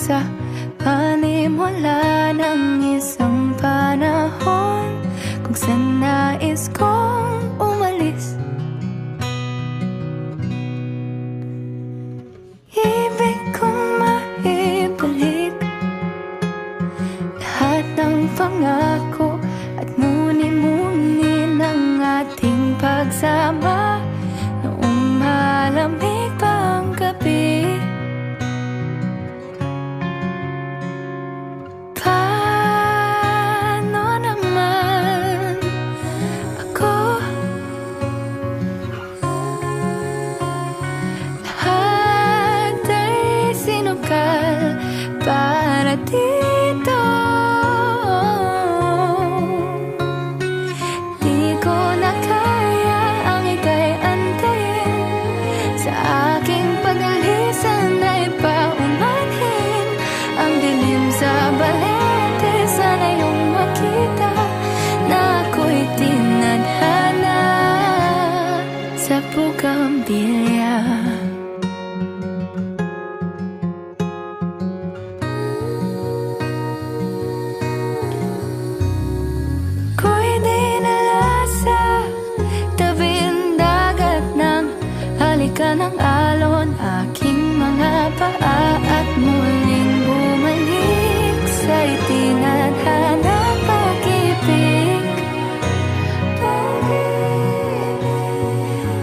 sa panimula ng isang panahon kung saan nais kong umalis. Ibig kong maibalik lahat ng pangako at muni-muni ng ating pagsama noong malamig pa ang gabi. Paano naman ako? Lahat ay sinukal para dito. Di ko na kaya ang ika'y antayin. Sa aking pag-alisan ay paumanhin ang dilim sa balete. Sana iyong makita na ako'y tinadhana sa bugambilya. Ko'y dinala sa tabing dagat ng halikan ng alon, aking mga paa at muling bumalik sa itinadhanang pag-ibig.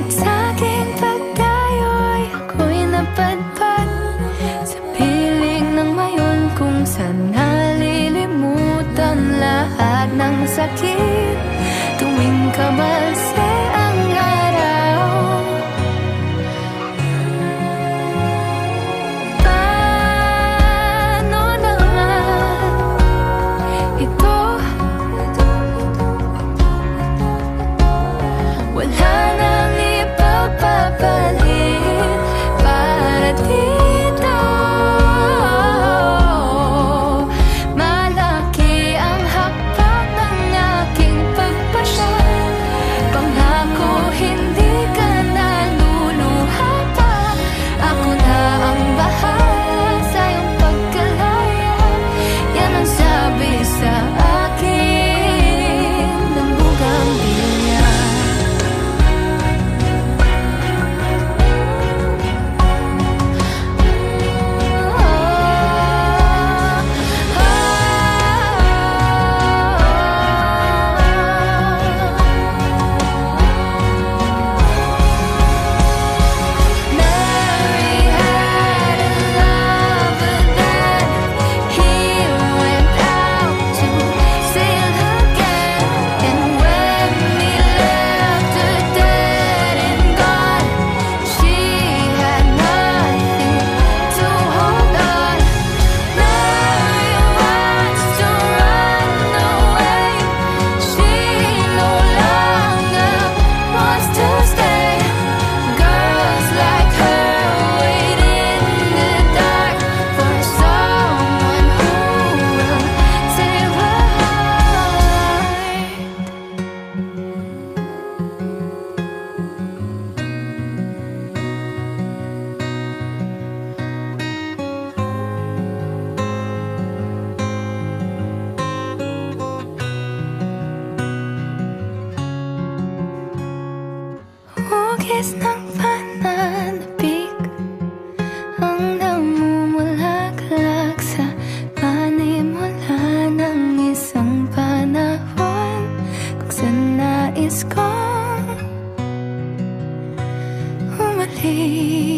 At sa aking pagdayo'y ako'y napadpad sa piling ng mayon kung saan nalilimutan lahat ng sakit tuwing kabalse ang araw. Paano naman ito? Wala nang ipapapalit para dito. Malaki ang hakbang ng aking pagpasya. Pangako hindi ka naluluha pa. Ako na ang bahala sa iyong pagkalaya. Yan ang sabi sa akin ng bugambilya. Mary had a lover then he went out to sail again. And when he left her dead and gone, she had nothing to hold on. Mary wants to run away. She no longer wants to stay. Girls like her wait in the dark for someone who will save her heart. Hugis ng pananabik ang namumulaklak sa panimula ng isang panahon kung saan nais kong umalis.